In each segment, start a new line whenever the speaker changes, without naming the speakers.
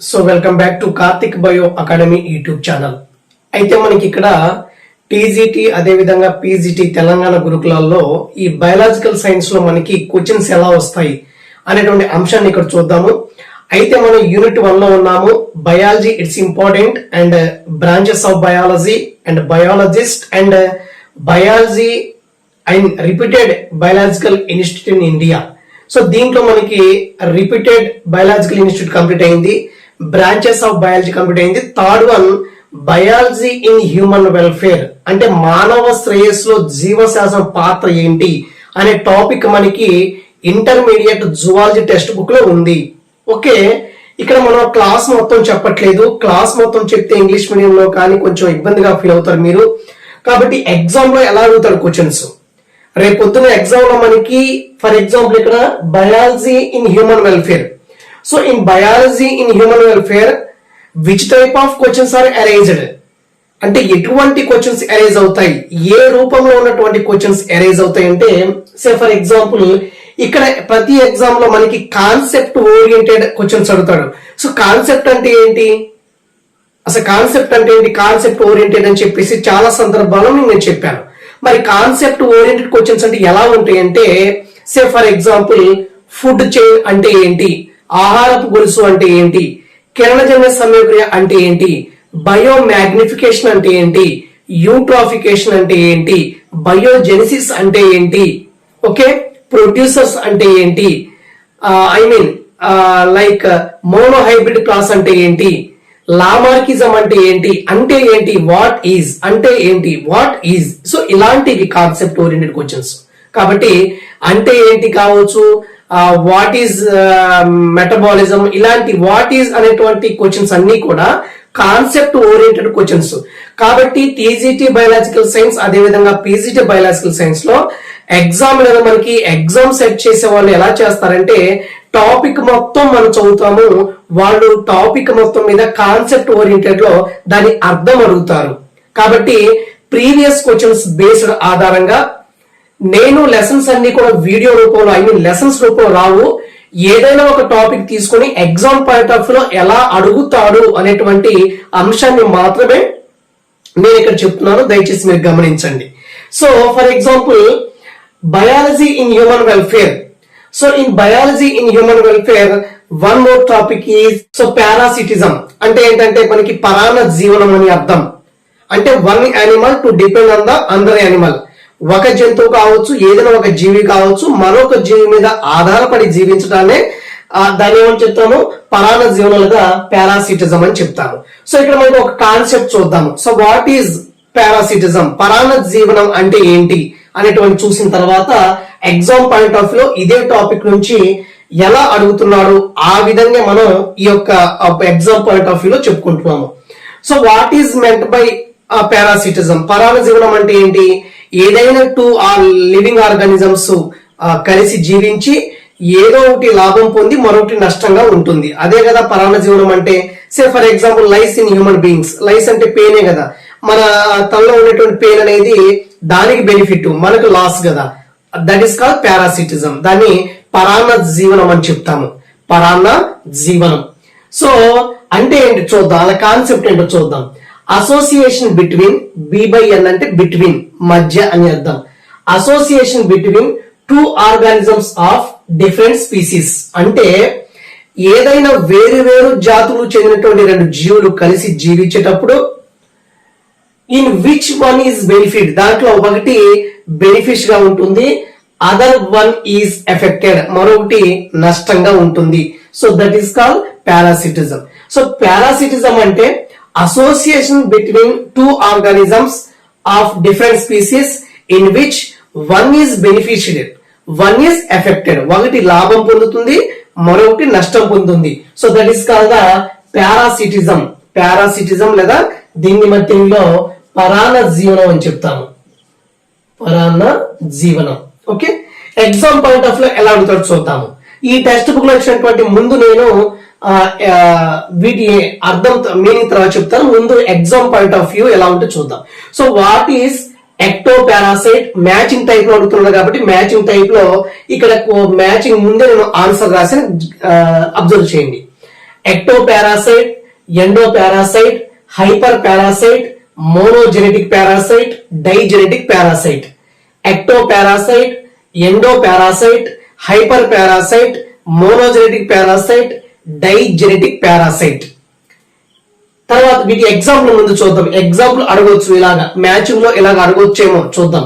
So welcome back to Karthik bio academy YouTube channel. అయితే మనకి ఇక్కడ టీజీటీ అదే విధంగా పీజీటీ తెలంగాణ గురుకులాల్లో ఈ బయాలజికల్ సైన్స్ లో మనకి క్వశ్చన్స్ ఎలా వస్తాయి అనేటువంటి అంశాన్ని ఇక్కడ చూద్దాము. అయితే మనం యూనిట్ 1 లో ఉన్నాము. Biology it's important and branches of biology and biologist and biology and repeated biological institute in India. So దీంట్లో మనకి రిపీటెడ్ బయాలజికల్ ఇన్స్టిట్యూట్ కంప్లీట్ అయింది, బ్రాంచెస్ ఆఫ్ బయాలజీ కంప్లీట్ అయింది. Third one biology in human welfare అంటే మానవ శ్రేయస్సులో జీవశాస్త్రం పాత్ర ఏంటి అనే టాపిక్ మనకి ఇంటర్మీడియట్ జువాలజీ టెక్స్ట్ బుక్ లో ఉంది. ఓకే, ఇక్కడ మనం క్లాస్ మొత్తం చెప్పట్లేదు. క్లాస్ మొత్తం చెప్తే ఇంగ్లీష్ మీడియం లో కానీ కొంచెం ఇబ్బందిగా ఫీల్ అవుతారు మీరు. కాబట్టి ఎగ్జామ్ లో ఎలా అడుగుతారు క్వశ్చన్స్, రేపు పొద్దున ఎగ్జామ్ లో మనకి ఫర్ ఎగ్జాంపుల్ ఇక్కడ biology in human welfare. So in biology in human welfare which type of questions are arranged అంటే ఎటువంటి క్వశ్చన్స్ అరేంజ్ అవుతాయి, ఏ రూపంలో ఉన్నటువంటి క్వశ్చన్స్ అరేంజ్ అవుతాయి అంటే సే ఫర్ ఎగ్జాంపుల్ ఇక్కడ ప్రతి ఎగ్జామ్ లో మనకి కాన్సెప్ట్ ఓరియంటెడ్ క్వశ్చన్స్ అడుగుతాడు. సో కాన్సెప్ట్ అంటే ఏంటి, అసలు కాన్సెప్ట్ అంటే ఏంటి, కాన్సెప్ట్ ఓరియంటెడ్ అని చెప్పేసి చాలా సందర్భాల్లో నేను చెప్పాను. మరి కాన్సెప్ట్ ఓరియంటెడ్ క్వశ్చన్స్ అంటే ఎలా ఉంటాయి అంటే say for example food chain అంటే ఏంటి, ఆహారపు గొలుసు అంటే ఏంటి, కిరణజన్య సమయక్రియ అంటే ఏంటి, బయో మ్యాగ్నిఫికేషన్ అంటే ఏంటి, యూట్రాఫికేషన్ అంటే ఏంటి, బయోజెనిసిస్ అంటే ఏంటి, ఓకే, ప్రొడ్యూసర్స్ అంటే ఏంటి, I mean like monohybrid class అంటే ఏంటి, లామార్కిజం అంటే ఏంటి, వాట్ ఈజ్ అంటే ఏంటి, వాట్ ఈజ్. సో ఇలాంటివి కాన్సెప్ట్ ఓరియంటెడ్ క్వశ్చన్స్. కాబట్టి అంటే ఏంటి కావచ్చు, వాట్ ఈజ్ మెటబాలిజం, ఇలాంటి వాట్ ఈజ్ అనేటువంటి క్వశ్చన్స్ అన్ని కూడా కాన్సెప్ట్ ఓరియంటెడ్ క్వశ్చన్స్. కాబట్టి టీజీటీ బయాలజికల్ సైన్స్ అదే విధంగా పీజీటీ బయాలజికల్ సైన్స్ లో ఎగ్జామ్ లేదా మనకి ఎగ్జామ్ సెట్ చేసే వాళ్ళు ఎలా చేస్తారంటే టాపిక్ మొత్తం మనం చదువుతాము, వాళ్ళు టాపిక్ మొత్తం మీద కాన్సెప్ట్ ఓరియంటెడ్ లో దాని అర్థం అడుగుతారు. కాబట్టి ప్రీవియస్ క్వశ్చన్స్ బేస్డ్ ఆధారంగా నేను లెసన్స్ అన్ని కూడా వీడియో రూపంలో ఐ మీన్ లెసన్స్ రూపంలో రావు, ఏదైనా ఒక టాపిక్ తీసుకొని ఎగ్జామ్ పాయింట్ ఆఫ్ లో ఎలా అడుగుతాడు అనేటువంటి అంశాన్ని మాత్రమే నేను ఇక్కడ చెప్తున్నాను, దయచేసి మీరు గమనించండి. So for example biology in human welfare. So in biology in human welfare one more topic is so parasitism అంటే ఏంటంటే మనకి పరాన్న జీవనం అని అర్థం. అంటే one animal to depend on the other animal, ఒక జంతువు కావచ్చు ఏదైనా ఒక జీవి కావచ్చు మరొక జీవి మీద ఆధారపడి జీవించడాన్ని దాన్ని ఏమని చెప్తాము, పరాన్న జీవనాలుగా పారాసిటిజం అని చెప్తాము. సో ఇక్కడ మనకి ఒక కాన్సెప్ట్ చూద్దాము. సో వాట్ ఈజ్ పారాసిటిజం, పరాన్న జీవనం అంటే ఏంటి అనేటువంటి చూసిన తర్వాత ఎగ్జామ్ పాయింట్ ఆఫ్ లో ఇదే టాపిక్ నుంచి ఎలా అడుగుతున్నాడు ఆ విధంగా మనం ఈ యొక్క ఎగ్జామ్ పాయింట్ ఆఫ్ వ్యూ లో చెప్పుకుంటున్నాము. So what is meant by parasitism, పరాన్న జీవనం అంటే ఏంటి, ఏదైనా టూ లివింగ్ ఆర్గానిజమ్స్ కలిసి జీవించి ఏదో ఒకటి లాభం పొంది మరొకటి నష్టంగా ఉంటుంది, అదే కదా పరాన్న జీవనం అంటే. Say for example lice in human beings, lice అంటే పెయినే కదా, మన తనలో ఉన్నటువంటి పెయిన్ అనేది దానికి బెనిఫిట్ మనకు లాస్ కదా, దట్ ఈస్ కాల్డ్ పారాసిటిజం. దాన్ని పరాన్న జీవనం అని చెప్తాము, పరాన్న జీవనం. సో అంటే ఏంటి చూద్దాం, అలా కాన్సెప్ట్ ఏంటో చూద్దాం. అసోసియేషన్ బిట్వీన్, బి బై ఎన్ అంటే బిట్వీన్ మధ్య అని అర్థం, association between two organisms of different species అంటే ఏదైనా వేరు వేరు జాతులు చెందినటువంటి రెండు జీవులు కలిసి జీవించేటప్పుడు in which one is benefit, దాంట్లో ఒకటి బెనిఫిష్ గా ఉంటుంది, అదర్ వన్ ఈజ్ ఎఫెక్టెడ్, మరొకటి నష్టంగా ఉంటుంది. So that is called parasitism. So parasitism అంటే association between two organisms of different species in which one is beneficial, one is affected, ఒకటి లాభం పొందుతుంది మరొకటి నష్టం పొందుతుంది. So that is called parasitism. Parasitism లేదా దీన్ని మధ్యలో పరాన్న జీవనం అని చెప్తాము, పరాన్న జీవనం. ఓకే, ఎగ్జామ్ పాయింట్ ఆఫ్ లో ఎలా అడుగుతాడు చూద్దాము. ఈ టెక్స్ట్ బుక్ లో వచ్చినటువంటి ముందు నేను వీటి అర్థం మీనింగ్ తర్వాత చెప్తాను, ముందు ఎగ్జామ్ పాయింట్ ఆఫ్ వ్యూ ఎలా ఉంటే చూద్దాం. So what is ecto parasite, matching type లో అడుగుతున్నాడు కాబట్టి మ్యాచింగ్ టైప్ లో ఇక్కడ మ్యాచింగ్ ముందే నేను ఆన్సర్ రాసి అబ్జర్వ్ చేయండి. ectoparasite, endoparasite, hyperparasite, monogenetic parasite, digenetic parasite. Ectoparasite, endoparasite, hyperparasite, monogenetic parasite, digenetic parasite. తర్వాత వీటి ఎగ్జాంపుల్ ముందు చూద్దాం. ఎగ్జాంపుల్ అడగొచ్చు, ఇలాగా మ్యాచింగ్ లో ఇలాగ అడగొచ్చేమో చూద్దాం.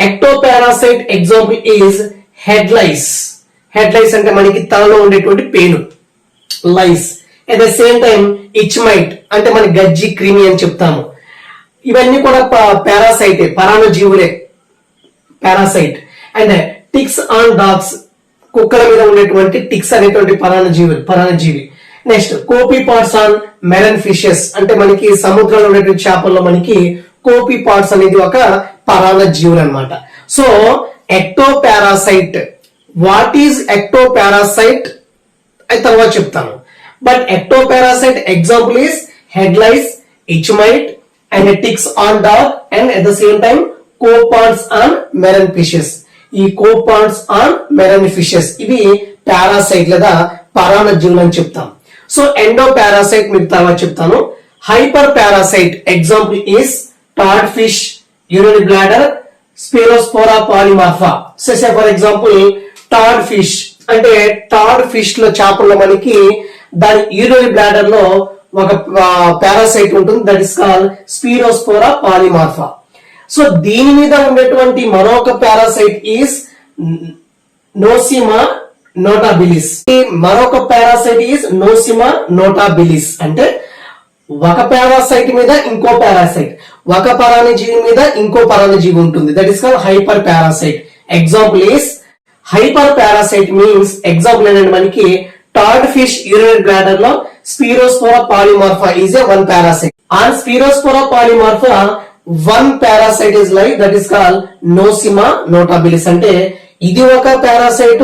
Ectoparasite example is head lice. Head lice అంటే మనకి తలలో ఉండేటువంటి పేను, lice. At the same time itch mite అంటే మన గజ్జి, క్రిమి అని చెప్తాము. ఇవన్నీ కూడా పారాసైటే, పరాన్నజీవులే, parasite. And ticks on dogs, కుక్కల మీద ఉండేటువంటి టిక్స్ అనేటువంటి పరాన్నజీవి. Next copepods on marine fishes అంటే మనకి సముద్రంలో ఉండేటువంటి చేపల్లో మనకి కోపీపాడ్స్ అనేది ఒక పరాన్నజీవులు అన్నమాట. So ectoparasite, what is ectoparasite అది తర్వాత చెప్తాను. But ectoparasite example is head lice, itch mite and ticks on dog and at the same time copepods on marine fishes. ఈ కోపాడ్స్ ఆన్ మెరన్ ఫిషెస్ ఇవి పారాసైట్ లేదా పరాన్నజీవులు అని చెప్తాం. సో ఎండోపారాసైట్ మీకు తర్వాత చెప్తాను. Hyper parasite example is toad fish, urinary bladder, Sphaerospora polymorpha. So for example toad fish అంటే టాడ్ ఫిష్ లో చేపల్లో మనకి దాని యూరినరీ బ్లాడర్ లో ఒక పారాసైట్ ఉంటుంది, that is called స్పిరోస్పోరా polymorpha. So దీని మీద ఉండేటువంటి మరొక పారాసైట్ ఈస్ నోసిమా నోటాబిలిస్. మరొక పారాసైట్ ఈస్ నోసిమా నోటాబిలిస్ అంటే ఒక పారాసైట్ మీద ఇంకో పారాసైట్, ఒక పరాన్నజీవి మీద ఇంకో పరాన్నజీవి ఉంటుంది, that is called hyper parasite. Example is hyper parasite means example ఏంటంటే మనకి టాడ్ ఫిష్ యూరినరీ బ్లాడర్ లో Sphaerospora polymorpha is a one parasite. On Sphaerospora polymorpha one parasite is like that is called Nosema notabilis అంటే ఇది ఒక parasite,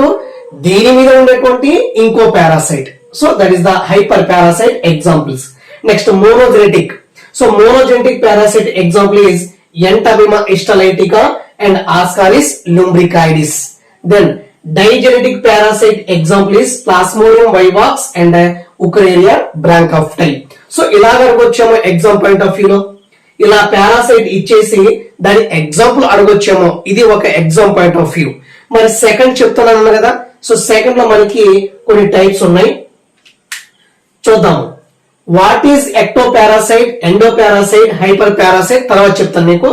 దీని మీద ఉండేటువంటి ఇంకో parasite. So that is the hyper parasite examples. Next monogenetic. So monogenetic parasite example is Entamoeba histolytica and Ascaris lumbricoides. Then డైజెనెటిక్ parasite example is Plasmodium vivax and Wuchereria bancrofti. So ఇలాగ అడగొచ్చామో exam point of వ్యూలో, ఇలా parasite ఇచ్చేసి దాని example అడగొచ్చామో, ఇది ఒక exam point of view. మరి second చెప్తున్నాను కదా, సో సెకండ్ లో మనకి కొన్ని టైప్స్ ఉన్నాయి, చూద్దాము. What is ectoparasite, endoparasite, hyper parasite తర్వాత చెప్తాను మీకు.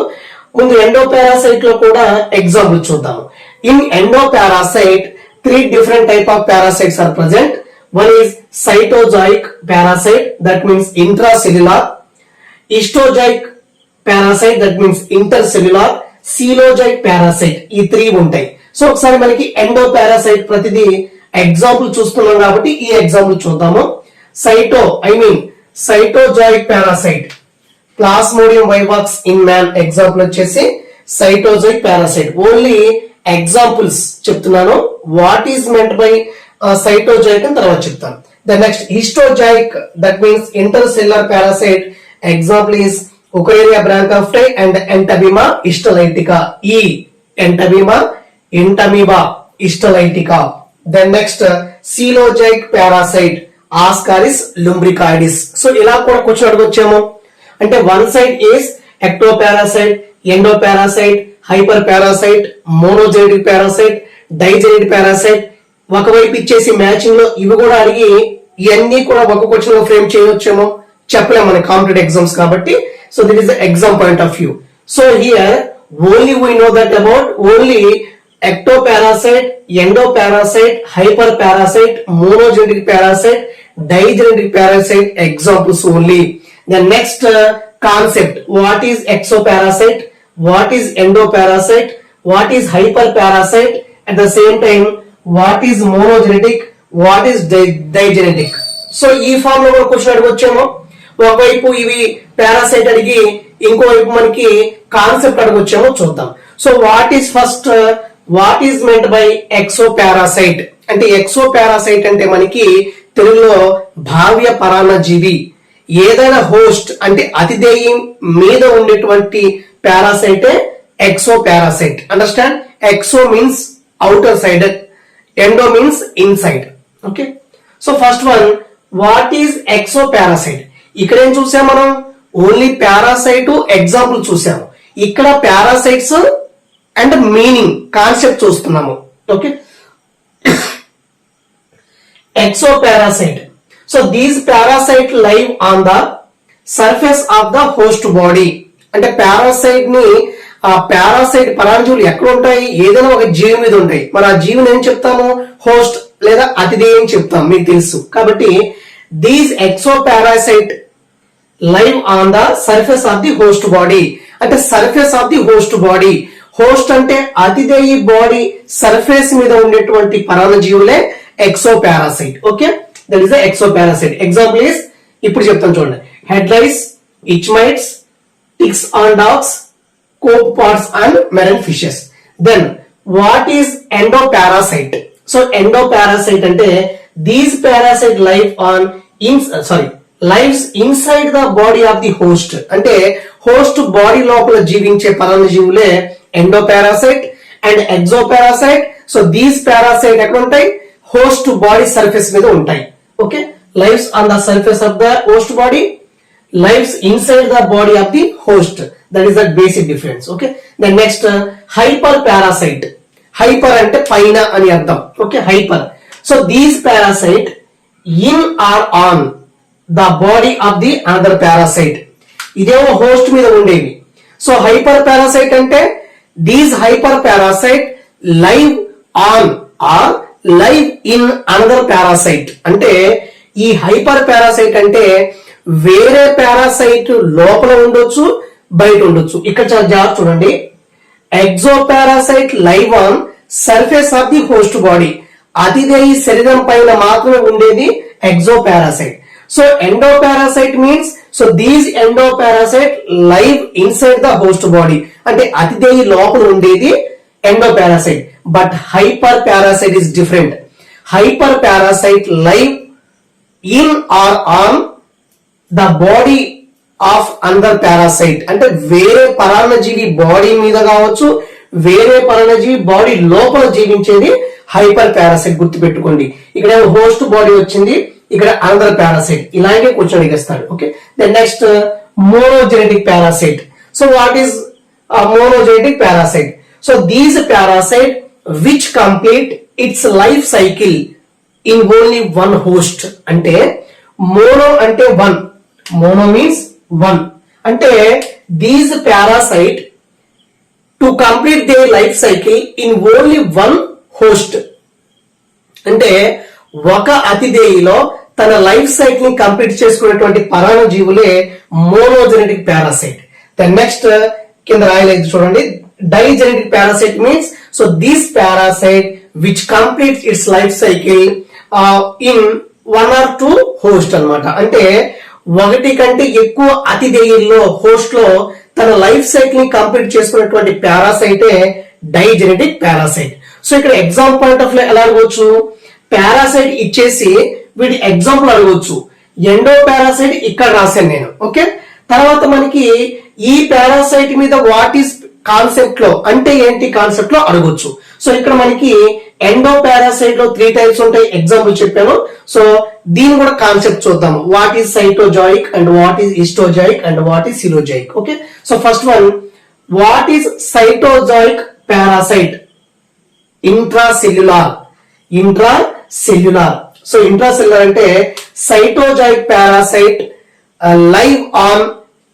ముందు ఎండోపారాసైట్ లో కూడా ఎగ్జాంపుల్ చూద్దాము. In endoparasite 3 different type of parasites are present. One is cytozoic parasite, that means intracellular, histozoic parasite, that means intercellular, coelozoic parasite. ఈ 3 ఉంటాయి. సో ఒకసారి మనకి ఎండోపారాసైట్ ప్రతిదీ ఎగ్జాంపుల్ చూస్తున్నాం కాబట్టి ఈ ఎగ్జాంపుల్ చూద్దాము. Cytozoic parasite, Plasmodium vivax in man example వచ్చేసి సైటోజాయిక్ పారాసైట్. ఓన్లీ ఎగ్జాంపుల్స్ చెప్తున్నాను, what is meant by cytozoic అని తర్వాత చెప్తాను. The next histozoic, that means intercellular parasite example is Wuchereria bancrofti and Entamoeba histolytica. ఈ Entamoeba histolytica. Then next coelozoic parasite Ascaris lumbricoides. So ఇలా కూడా question అడగొచ్చాము. అంటే one side is ectoparasite, endoparasite, hyper parasite, monogenetic parasite, digenetic parasite. ఒకవైపు ఇచ్చేసి matching లో ఇవి కూడా అడిగి ఇవన్నీ కూడా ఒక క్వశ్చన్ లో ఫ్రేమ్ చేయొచ్చేమో చెప్పలేము మన కాంపిటేటివ్ ఎగ్జామ్స్ కాబట్టి. So this is the exam point of view. So here only we know that about only ectoparasite, endoparasite, hyperparasite, monogenic parasite, digenetic parasite examples only. The next concept, what is exoparasite, what is endoparasite, what is hyperparasite, at the same time what is monogenic, what is digenetic. So ఈ form లో question అడగొచ్చేమో, ఒకవైపు ఇవి parasite అడిగి ఇంకోవైపు మనకి concept అడగొచ్చేమో చూద్దాం. So what is first, what is meant by exoparasite అంటే, ఎక్సోపారాసైట్ అంటే మనకి తెలుగులో భావ్య పరాన్నజీవి. ఏదైనా హోస్ట్ అంటే అతిథేయం మీద ఉండేటువంటి పారాసైటే exoparasite. Understand? Exo means outer side, endo means inside. Okay, so first one what is exo parasite? ఇక్కడ ఏం చూసాం మనం? ఓన్లీ పారాసైట్ ఎగ్జాంపుల్ చూసాము. ఇక్కడ పారాసైట్స్ అండ్ మీనింగ్ కాన్సెప్ట్ చూస్తున్నాము. Okay, exo parasite. So these parasite live on the surface of the host body. అంటే parasite ని, ఆ పారాసైట్ పరాణజీవులు ఎక్కడ ఉంటాయి? ఏదైనా ఒక జీవి మీద ఉంటాయి. మరి ఆ జీవిని ఏం చెప్తాము? హోస్ట్ లేదా అతిథేయ అని చెప్తాం, మీకు తెలుసు. కాబట్టి these exo parasite live on the surface of the host body. అంటే surface of the host body. Host అంటే అతిథేయ బాడీ సర్ఫేస్ మీద ఉండేటువంటి పరాణజీవులే exo parasite. Okay, that is the exo parasite. Example is, ఇప్పుడు చెప్తాను చూడండి. Head lice, itch mites, ticks on dogs, copepods and marine fishes. Then what is endoparasite? So endoparasite ante these parasite lives inside the body of the host. అంటే host body లోపల జీవించే పరాన్నజీవులే endoparasite and exoparasite. So these parasite ఎక్కడ ఉంటాయి? host body surface మీద ఉంటాయి. Okay, lives on the surface of the host body, lives inside the body of the host. That is the basic difference. Okay, then next hyperparasite. Hyper ante paina ani ardham. Okay, hyper. So these parasite in or on the body of the another parasite. ఇదేమో host మీద ఉండేవి. So hyperparasite అంటే these hyperparasite live on or live in another parasite. అంటే ఈ hyperparasite అంటే వేరే parasite లోపల ఉండొచ్చు, బయట ఉండొచ్చు. ఇక్కడ చాలా జాగ్రత్త చూడండి. Exoparasite live on surface of the host body. అతిథేయ శరీరం పైన మాత్రమే ఉండేది exoparasite. So endoparasite means, so these endoparasite live inside the host body. అంటే అతిథేయ లోపల ఉండేది endoparasite. But hyper parasite is different. Hyper parasite live in or on the body of another parasite. అంటే వేరే పరాన్నజీవి బాడీ మీద కావచ్చు, వేరే పరాన్నజీవి బాడీ లోపల జీవించేది హైపర్ పారాసైట్. గుర్తుపెట్టుకోండి, ఇక్కడ హోస్ట్ బాడీ వచ్చింది, ఇక్కడ అనదర్ పారాసైట్. ఇలాగే క్వశ్చన్ అడిగేస్తాడు. Okay, then next monogenetic parasite. So what is monogenetic parasite? So these parasite which complete its life cycle in only one host. అంటే మోనో అంటే one, mono means one. అంటే these parasite to complete their life cycle in only one host. అంటే ఒక అతిథేయిలో తన life cycle ని complete చేసుకునేటువంటి పరాన్నజీవులే మోనోజెనెటిక్ పారాసైట్. దెన్ నెక్స్ట్ కింద రాయలేదు చూడండి. Digenetic parasite means, so this parasite which complete its life cycle in one or two host అన్నమాట. అంటే ఒకటి కంటే ఎక్కువ అతిథేయుల్లో హోస్ట్ లో తన లైఫ్ సైకిల్ ని కంప్లీట్ చేసుకున్నటువంటి పారాసైటే డైజెనెటిక్ పారాసైట్. సో ఇక్కడ ఎగ్జామ్ పాయింట్ ఆఫ్ ఎలా అడగవచ్చు? పారాసైట్ ఇచ్చేసి వీటి ఎగ్జాంపుల్ అడగవచ్చు. ఎండో పారాసైట్ ఇక్కడ రాశాను నేను. ఓకే, తర్వాత మనకి ఈ పారాసైట్ మీద వాట్ ఈస్ కాన్సెప్ట్ లో, అంటే ఏంటి కాన్సెప్ట్ లో అడగొచ్చు. సో ఇక్కడ మనకి ఎండో పారాసైట్ లో 3 టైప్స్ ఉంటాయి, ఎగ్జాంపుల్ చెప్పాను. సో దీని కూడా కాన్సెప్ట్ చూద్దాం. What is cytozoic and what is histozoic and what is coelozoic. Okay, so first one, what is cytozoic parasite? Intracellular. Intracellular. So intracellular అంటే cytozoic parasite live on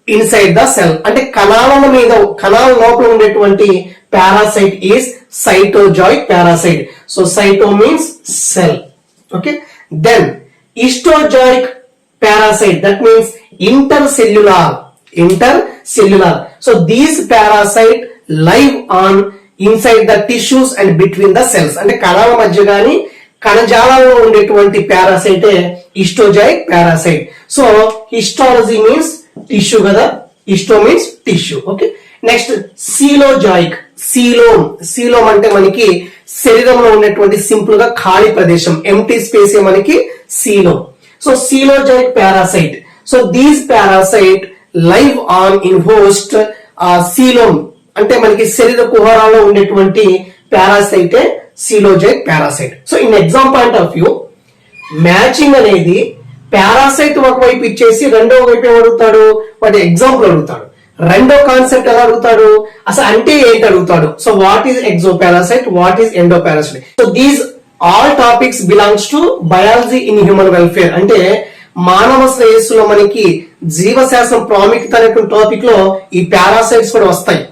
inside the cell. అంటే కణాల మీద, కణాల లోపల ఉండేటువంటి parasite is cytozoic parasite. So cyto means cell. Okay, then histozoic parasite, that means intercellular. So these parasite live on inside the tissues and between the cells. అంటే కణాల మధ్య గాని కణజాలాల్లో ఉండేటువంటి పారాసైటే histozoic parasite. So histology means tissue కదా, histo means tissue. Okay, next coelozoic. Coelom అంటే మనకి శరీరంలో ఉన్నటువంటి సింపుల్ గా ఖాళీ ప్రదేశం, ఎంటీ స్పేస్ మనకి coelom. So coelozoic parasite. So these parasite live on in host. Coelom అంటే మనకి శరీర కుహరాల్లో ఉండేటువంటి పారాసైటే coelozoic parasite. So in exam point of view, matching అనేది పారాసైట్ ఒకవైపు ఇచ్చేసి రెండో వైపు ఏం అడుగుతాడు, వాటి ఎగ్జాంపుల్ అడుగుతాడు. రెండో కాన్సెప్ట్ ఎలా అడుగుతాడు, అసలు అంటే ఏంటి అడుగుతాడు. So what is exo parasite, what is endo parasite. So these all topics belongs to biology in human welfare. అంటే మానవ శ్రేయస్సులో మనకి జీవశాస్త్రం ప్రాముఖ్యత అనేటువంటి టాపిక్ లో ఈ పారాసైట్స్ కూడా వస్తాయి.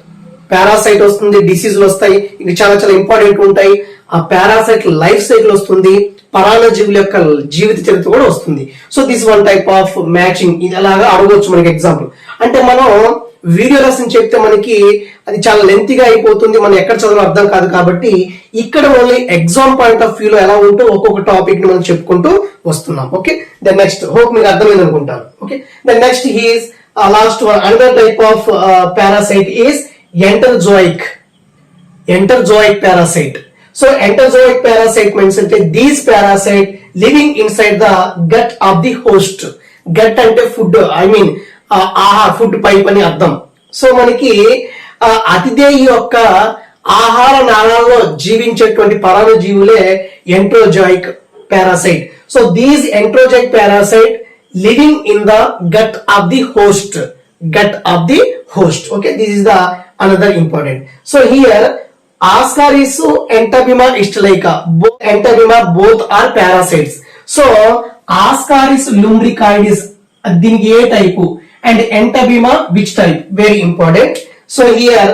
పారాసైట్ వస్తుంది, డిసీజులు వస్తాయి, ఇవి చాలా చాలా ఇంపార్టెంట్ ఉంటాయి. ఆ పారాసైట్ లైఫ్ సైకిల్ వస్తుంది, పరాన్నజీవుల యొక్క జీవిత చరిత్ర కూడా వస్తుంది. So this one type of matching. ఇది అలాగా అడగవచ్చు మనకి ఎగ్జాంపుల్. అంటే మనం వీడియో లెసన్ చెప్తే మనకి అది చాలా లెంతీగా అయిపోతుంది, మనం ఎక్కడ చదవాలో అర్థం కాదు. కాబట్టి ఇక్కడ only exam point of view లో ఎలా ఉంటూ ఒక్కొక్క టాపిక్ ని మనం చెప్పుకుంటూ వస్తున్నాం. ఓకే, దెన్ నెక్స్ట్ హోప్ మీకు అర్థమైంది అనుకుంటాను. Okay, then next his last one another type of parasite is enterozoic. Enterozoic parasite. So enterozoic parasite means these parasite living inside the gut of the host. Gut అంటే food, I mean food pipe అని అర్థం. సో మనకి అతిథేయి యొక్క ఆహార నాళాల్లో జీవించేటువంటి పరాన్నజీవులే enterozoic parasite. So these enterozoic parasite living in the gut of the host. Gut of the host. Okay, this is the another important. So here Ascaris, Entabbima, Istleica. Entabbima both are parasites. So Ascaris lumbricoides దీనికి ఏ type and Entabbima which type, very important. So here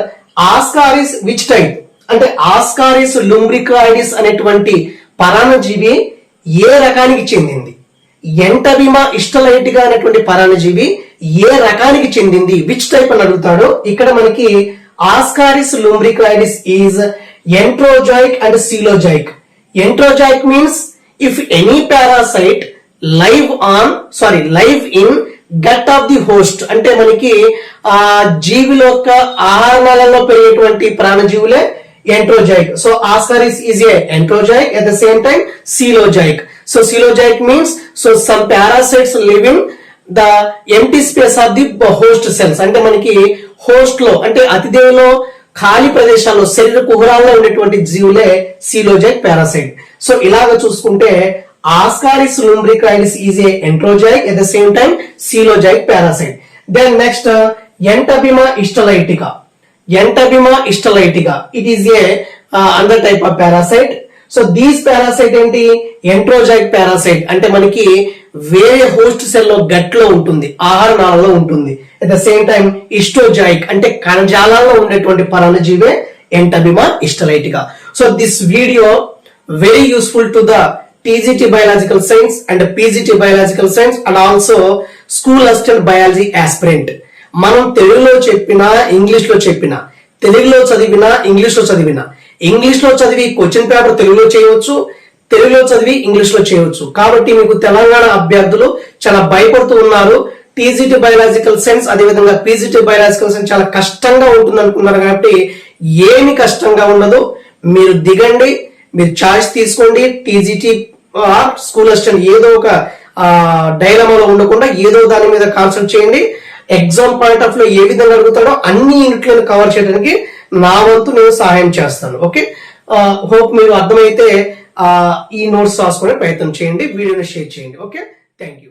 Ascaris which type అంటే Ascaris lumbricoides అనేటువంటి పరాన్నజీవి ఏ రకానికి చెందింది, Entabbima istolaitica అనేటువంటి పరాన్నజీవి ఏ రకానికి చెందింది, విచ్ టైప్ అని అడుగుతాడు. ఇక్కడ మనకి Ascaris lumbricoides is enterozoic and coelozoic. Enterozoic means if any parasite live in gut of the host, అంటే మనకి జీవుల యొక్క ఆహారాలలో పెరిగేటువంటి ప్రాణజీవులే enterozoic. So Ascaris is a enterozoic, at the same time coelozoic. So coelozoic means some parasites live in the empty space of the host cells. అంటే మనకి host లో అంటే అతిథేయులో ఖాళీ ప్రదేశాల్లో శరీర కుహరాల్లో ఉండేటువంటి జీవులే coelozoic parasite. సో ఇలాగ చూసుకుంటే Ascaris lumbricoides is a enterozoic, at the same time coelozoic parasite. Then next Entabbima istolaitica. Entabbima istolaitica, it is a another type of parasite. So these parasite ఏంటి, ఎంటరోజోయిక్ పారాసైట్. అంటే మనకి వేరే host cell లో gut లో ఉంటుంది, ఆహార నాళంలో ఉంటుంది. At the same time ఇస్టోజాయిక్ అంటే కణజాలాల్లో ఉండేటువంటి పరాన్నజీవే Entabbima istolaitica. So this video very useful to the TGT biological science and PGT biological science and also school assistant biology aspirant. మనం తెలుగులో చెప్పినా ఇంగ్లీష్ లో చెప్పినా, తెలుగులో చదివినా ఇంగ్లీష్ లో చదివినా, ఇంగ్లీష్ లో చదివి క్వశ్చన్ పేపర్ తెలుగులో చేయవచ్చు, తెలుగులో చదివి ఇంగ్లీష్ లో చేయవచ్చు. కాబట్టి మీకు తెలంగాణ అభ్యర్థులు చాలా భయపడుతూ ఉన్నారు. TGT బయాలజికల్ సైన్స్ అదేవిధంగా PGT బయాలజికల్ సైన్స్ చాలా కష్టంగా ఉంటుంది అనుకున్నారు. కాబట్టి ఏమి కష్టంగా ఉండదు, మీరు దిగండి, మీరు చాయిస్ తీసుకోండి. TGT స్కూల్ అసిస్టెంట్ ఏదో ఒక డైలమాలో ఉండకుండా ఏదో దాని మీద కాన్సన్ట్రేట్ చేయండి. ఎగ్జామ్ పాయింట్ ఆఫ్ లో ఏ విధంగా అడుగుతాడో అన్ని యూనిట్లను కవర్ చేయడానికి నా వంతు నేను సహాయం చేస్తాను. ఓకే, హోప్ మీరు అర్థమైతే ఈ నోట్స్ రాసుకునే ప్రయత్నం చేయండి, వీడియోని షేర్ చేయండి. Okay, thank you.